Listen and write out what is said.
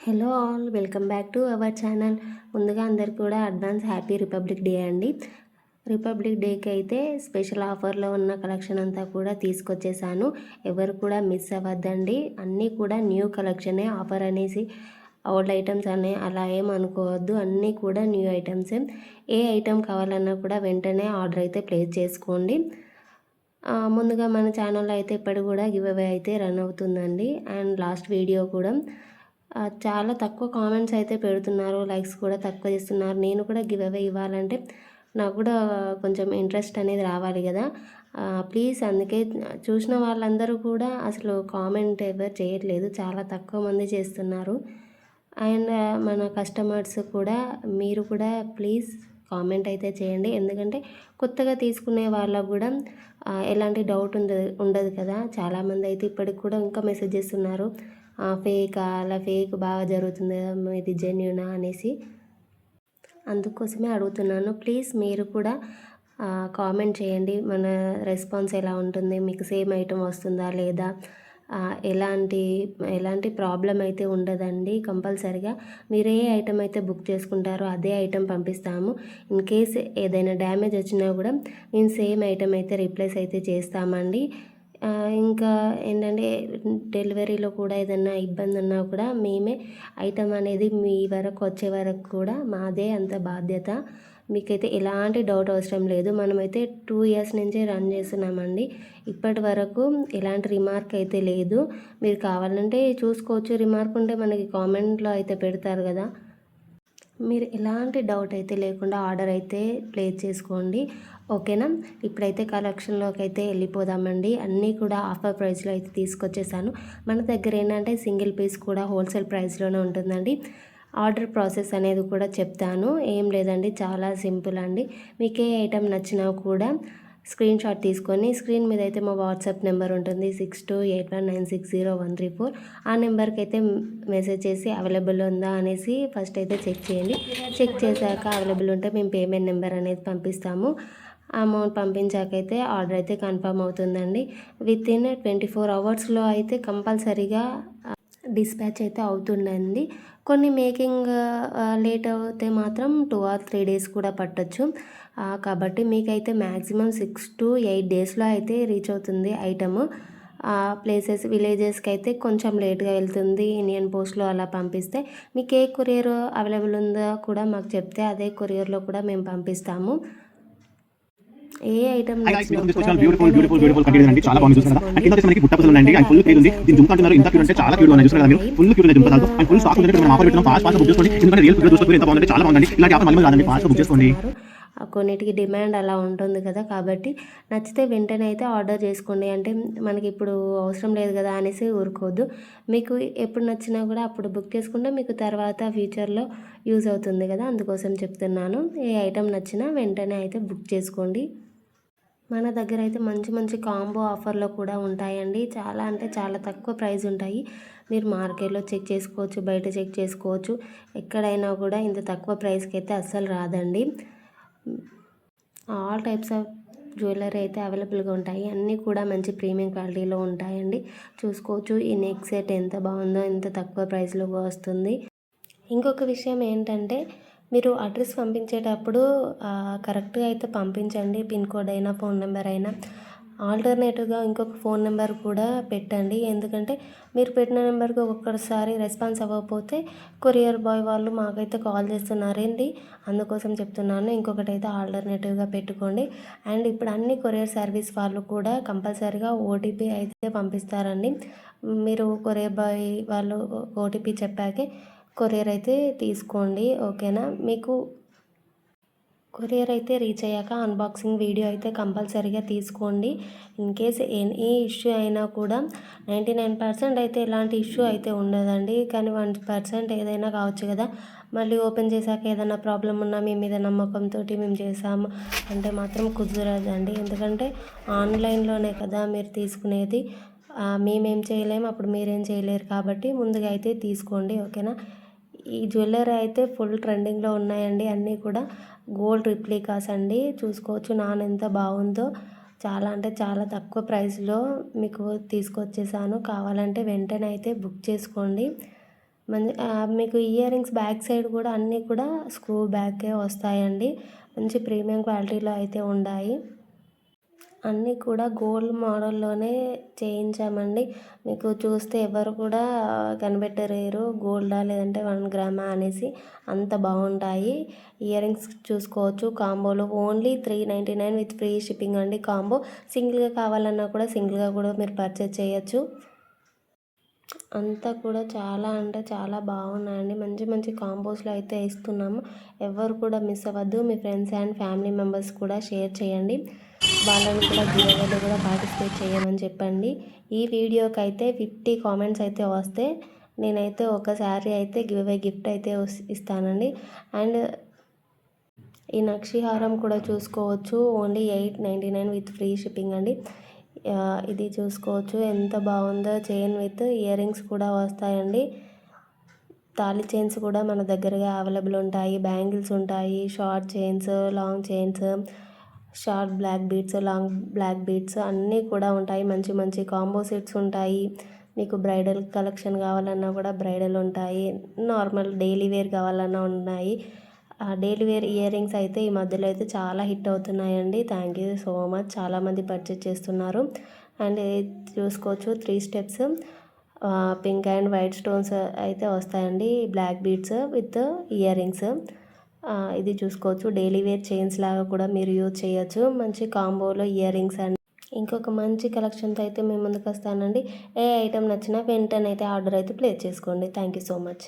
Hello all, welcome back to our channel. ముందుగా అందరికి కూడా అడ్వాన్స్ హ్యాపీ రిపబ్లిక్ డే అండి. రిపబ్లిక్ డేకి అయితే స్పెషల్ ఆఫర్లో ఉన్న కలెక్షన్ అంతా కూడా తీసుకొచ్చేసాను. ఎవరు కూడా మిస్ అవ్వద్దండి. అన్నీ కూడా న్యూ కలెక్షనే. ఆఫర్ అనేసి ఓల్డ్ ఐటమ్స్ అనే అలా ఏం అనుకోవద్దు. అన్నీ కూడా న్యూ ఐటమ్సే. ఏ ఐటమ్ కావాలన్నా కూడా వెంటనే ఆర్డర్ అయితే ప్లేస్ చేసుకోండి. ముందుగా మన ఛానల్లో అయితే ఇప్పుడు కూడా గివ్ అవే అయితే రన్ అవుతుందండి. అండ్ లాస్ట్ వీడియో కూడా చాలా తక్కువ కామెంట్స్ అయితే పెడుతున్నారు, లైక్స్ కూడా తక్కువ చేస్తున్నారు. నేను కూడా గివ్ అవే ఇవ్వాలంటే నాకు కూడా కొంచెం ఇంట్రెస్ట్ అనేది రావాలి కదా. ప్లీజ్, అందుకే చూసిన వాళ్ళందరూ కూడా అసలు కామెంట్ ఎవరు చేయట్లేదు, చాలా తక్కువ మంది చేస్తున్నారు. అండ్ మన కస్టమర్స్ కూడా మీరు కూడా ప్లీజ్ కామెంట్ అయితే చేయండి. ఎందుకంటే కొత్తగా తీసుకునే వాళ్ళకు కూడా ఎలాంటి డౌట్ ఉండదు కదా. చాలామంది అయితే ఇప్పటికి కూడా ఇంకా మెసేజ్ చేస్తున్నారు, ఫేకా, అలా ఫేక్ బాగా జరుగుతుంది కదా, ఇది జెన్యూనా అనేసి. అందుకోసమే అడుగుతున్నాను. ప్లీజ్ మీరు కూడా కామెంట్ చేయండి. మన రెస్పాన్స్ ఎలా ఉంటుంది, మీకు సేమ్ ఐటమ్ వస్తుందా లేదా, ఎలాంటి ప్రాబ్లం అయితే ఉండదండి. కంపల్సరిగా మీరు ఏ ఐటమ్ అయితే బుక్ చేసుకుంటారో అదే ఐటమ్ పంపిస్తాము. ఇన్ కేస్ ఏదైనా డ్యామేజ్ వచ్చినా కూడా మేము సేమ్ ఐటమ్ అయితే రీప్లేస్ అయితే చేస్తామండి. ఇంకా ఏంటంటే డెలివరీలో కూడా ఏదన్నా ఇబ్బంది ఉన్నా కూడా మేమే ఐటమ్ అనేది మీ వరకు వచ్చే వరకు కూడా మాదే అంత బాధ్యత. మీకైతే ఎలాంటి డౌట్ అవసరం లేదు. మనమైతే 2 ఇయర్స్ నుంచే రన్ చేస్తున్నామండి. ఇప్పటి వరకు ఎలాంటి రిమార్క్ అయితే లేదు. మీరు కావాలంటే చూసుకోవచ్చు. రిమార్క్ ఉంటే మనకి కామెంట్లో అయితే పెడతారు కదా. మీరు ఎలాంటి డౌట్ అయితే లేకుండా ఆర్డర్ అయితే ప్లేస్ చేసుకోండి, ఓకేనా. ఇప్పుడైతే కలెక్షన్లోకి అయితే వెళ్ళిపోదామండి. అన్నీ కూడా ఆఫర్ ప్రైస్లో అయితే తీసుకొచ్చేసాను. మన దగ్గర ఏంటంటే సింగిల్ పీస్ కూడా హోల్సేల్ ప్రైస్లోనే ఉంటుందండి. ఆర్డర్ ప్రాసెస్ అనేది కూడా చెప్తాను. ఏం లేదండి, చాలా సింపుల్ అండి. మీకు ఏ ఐటెం నచ్చినా కూడా స్క్రీన్ షాట్ తీసుకొని స్క్రీన్ మీద అయితే మా వాట్సాప్ నెంబర్ ఉంటుంది 6281960134. ఆ నెంబర్కి అయితే మెసేజ్ చేసి అవైలబుల్ ఉందా అనేసి ఫస్ట్ అయితే చెక్ చేయండి. చెక్ చేశాక అవైలబుల్ ఉంటే మేము పేమెంట్ నెంబర్ అనేది పంపిస్తాము. అమౌంట్ పంపించాక అయితే ఆర్డర్ అయితే కన్ఫర్మ్ అవుతుందండి. వితిన్ 24 అవర్స్లో అయితే కంపల్సరీగా డిస్పాచ్ అయితే అవుతుందండి. కొన్ని మేకింగ్ లేట్ అయితే మాత్రం 2 or 3 days కూడా పట్టొచ్చు. కాబట్టి మీకైతే మ్యాక్సిమం 6 to 8 daysలో అయితే రీచ్ అవుతుంది ఐటమ్. ప్లేసెస్ విలేజెస్కి అయితే కొంచెం లేట్గా వెళ్తుంది. ఇండియన్ పోస్ట్లో అలా పంపిస్తే మీకు ఏ కొరియర్ అవైలబుల్ ఉందో కూడా మాకు చెప్తే అదే కొరియర్లో కూడా మేము పంపిస్తాము. ఏ ఐటమ్ బ్యూటిఫుల్ కంటెంట్ అండి. చాలా బాగుంది చూసారు కదా. అండ్ కింద వచ్చేసి మనకి బుట్ట పసలు ఉన్నాయండి. అండ్ ఫుల్ క్యూర్ ఉంది. దీని జుంకా అంటున్నారు, ఇంత క్యూర్ అంటే చాలా క్యూర్ ఉన్నాయి. చూసారు కదా మీరు, ఫుల్ క్యూర్ ఉంది జుంకా. అండ్ ఫుల్ స్టాక్ ఉంది. మనం ఆఫర్ పెట్టడం ఫాస్ట్ బుక్ చేసుకోండి. ఎందుకంటే రియల్ ఫుడ్ చూస్తే ఎంత బాగుంది, చాలా బాగుంది. ఇలాంటి ఆఫర్ మళ్ళీ రాదండి, ఫాస్ట్ బుక్ చేసుకోండి. కొన్నిటికి డిమాండ్ అలా ఉంటుంది కదా, కాబట్టి నచ్చితే వెంటనే అయితే ఆర్డర్ చేసుకోండి. అంటే మనకి ఇప్పుడు అవసరం లేదు కదా అనేసి ఊరుకోవద్దు. మీకు ఎప్పుడు నచ్చినా కూడా అప్పుడు బుక్ చేసుకుంటే మీకు తర్వాత ఫ్యూచర్లో యూజ్ అవుతుంది కదా, అందుకోసం చెప్తున్నాను. ఏ ఐటెం నచ్చినా వెంటనే అయితే బుక్ చేసుకోండి. మన దగ్గర అయితే మంచి మంచి కాంబో ఆఫర్లో కూడా ఉంటాయండి. చాలా అంటే చాలా తక్కువ ప్రైస్ ఉంటాయి. మీరు మార్కెట్లో చెక్ చేసుకోవచ్చు, బయట చెక్ చేసుకోవచ్చు. ఎక్కడైనా కూడా ఇంత తక్కువ ప్రైస్కి అయితే అస్సలు రాదండి. ఆల్ టైప్స్ ఆఫ్ జ్యువెలరీ అయితే అవైలబుల్గా ఉంటాయి. అన్నీ కూడా మంచి ప్రీమియం క్వాలిటీలో ఉంటాయండి. చూసుకోవచ్చు ఈ నెక్ సెట్ ఎంత బాగుందో, ఎంత తక్కువ ప్రైస్లో వస్తుంది. ఇంకొక విషయం ఏంటంటే మీరు అడ్రస్ పంపించేటప్పుడు కరెక్ట్గా అయితే పంపించండి. పిన్ కోడ్ అయినా ఫోన్ నెంబర్ అయినా. ఆల్టర్నేటివ్గా ఇంకొక ఫోన్ నెంబర్ కూడా పెట్టండి. ఎందుకంటే మీరు పెట్టిన నెంబర్కి ఒక్కొక్కసారి రెస్పాన్స్ అవ్వకపోతే కొరియర్ బాయ్ వాళ్ళు మాకైతే కాల్ చేస్తున్నారండి. అందుకోసం చెప్తున్నాను. ఇంకొకటి అయితే ఆల్టర్నేటివ్గా పెట్టుకోండి. అండ్ ఇప్పుడు అన్ని కొరియర్ సర్వీస్ వాళ్ళు కూడా కంపల్సరీగా ఓటీపీ అయితే పంపిస్తారండి. మీరు కొరియర్ బాయ్ వాళ్ళు ఓటీపీ చెప్పాకే కొరియర్ అయితే తీసుకోండి, ఓకేనా. మీకు కొరియర్ అయితే రీచ్ అయ్యాక అన్బాక్సింగ్ వీడియో అయితే కంపల్సరీగా తీసుకోండి. ఇన్ కేస్ ఏ ఇష్యూ అయినా కూడా 99% అయితే ఎలాంటి ఇష్యూ అయితే ఉండదండి. కానీ 1% ఏదైనా కావచ్చు కదా. మళ్ళీ ఓపెన్ చేశాక ఏదైనా ప్రాబ్లం ఉన్నా మీ మీద నమ్మకంతో మేము చేసాము అంటే మాత్రం కుదరదండి. ఎందుకంటే ఆన్లైన్లోనే కదా మీరు తీసుకునేది. మేమేం చేయలేము, అప్పుడు మీరేం చేయలేరు. కాబట్టి ముందుగా అయితే తీసుకోండి, ఓకేనా. ఈ జ్యువెలరీ అయితే ఫుల్ ట్రెండింగ్లో ఉన్నాయండి. అన్నీ కూడా గోల్డ్ రిప్లికాస్ అండి. చూసుకోవచ్చు నాన్ ఎంత బాగుందో. చాలా అంటే చాలా తక్కువ ప్రైస్లో మీకు తీసుకొచ్చేసాను. కావాలంటే వెంటనే అయితే బుక్ చేసుకోండి. మీకు ఇయర్ రింగ్స్ బ్యాక్ సైడ్ కూడా అన్నీ కూడా స్క్రూ బ్యాకే వస్తాయండి. మంచి ప్రీమియం క్వాలిటీలో అయితే ఉన్నాయి. అన్నీ కూడా గోల్డ్ మోడల్లోనే చేయించామండి. మీకు చూస్తే ఎవరు కూడా కనిపెట్టలేరు గోల్డా లేదంటే 1 గ్రామా అనేసి, అంత బాగుంటాయి. ఇయర్ రింగ్స్ చూసుకోవచ్చు కాంబోలో ఓన్లీ 399 విత్ ఫ్రీ షిప్పింగ్ అండి కాంబో. సింగిల్గా కావాలన్నా కూడా సింగిల్గా కూడా మీరు పర్చేజ్ చేయొచ్చు. అంతా కూడా చాలా అంటే చాలా బాగున్నాయండి. మంచి మంచి కాంబోస్లో అయితే ఇస్తున్నాము. ఎవరు కూడా మిస్ అవ్వద్దు. మీ ఫ్రెండ్స్ అండ్ ఫ్యామిలీ మెంబర్స్ కూడా షేర్ చేయండి. వాళ్ళని కూడా గివ్-అవేలో కూడా పార్టిసిపేట్ చేయమని చెప్పండి. ఈ వీడియోకి అయితే 50 కామెంట్స్ అయితే వస్తే నేనైతే ఒక శారీ అయితే గివ్-అవే గిఫ్ట్ అయితే ఇస్తానండి. అండ్ ఈ నక్షిహారం కూడా చూసుకోవచ్చు. ఓన్లీ 899 విత్ ఫ్రీ షిప్పింగ్ అండి. ఇది చూసుకోవచ్చు ఎంత బాగుందో. చైన్ విత్ ఇయర్ రింగ్స్ కూడా వస్తాయండి. తాళి చైన్స్ కూడా మన దగ్గరగా అవైలబుల్ ఉంటాయి. బ్యాంగిల్స్ ఉంటాయి, short chains, long chains, short black beads, long black beads అన్నీ కూడా ఉంటాయి. మంచి మంచి కాంబో సెట్స్ ఉంటాయి. మీకు బ్రైడల్ కలెక్షన్ కావాలన్నా కూడా బ్రైడల్ ఉంటాయి. నార్మల్ డైలీ వేర్ కావాలన్నా ఉన్నాయి. డైలీ వేర్ ఇయర్ రింగ్స్ అయితే ఈ మధ్యలో అయితే చాలా హిట్ అవుతున్నాయండి. Thank you so much. చాలామంది పర్చేజ్ చేస్తున్నారు. అండ్ చూసుకోవచ్చు 3 steps pink and white stones అయితే వస్తాయండి. Black beads with ear rings. ఇది చూసుకోవచ్చు డైలీ వేర్ చైన్స్ లాగా కూడా మీరు యూజ్ చేయొచ్చు. మంచి కాంబోలో ఇయర్ రింగ్స్ అండి. ఇంకొక మంచి కలెక్షన్తో అయితే మేము ముందుకు వస్తానండి. ఏ ఐటెం నచ్చినా వెంటనే అయితే ఆర్డర్ అయితే ప్లేస్ చేసుకోండి. Thank you so much.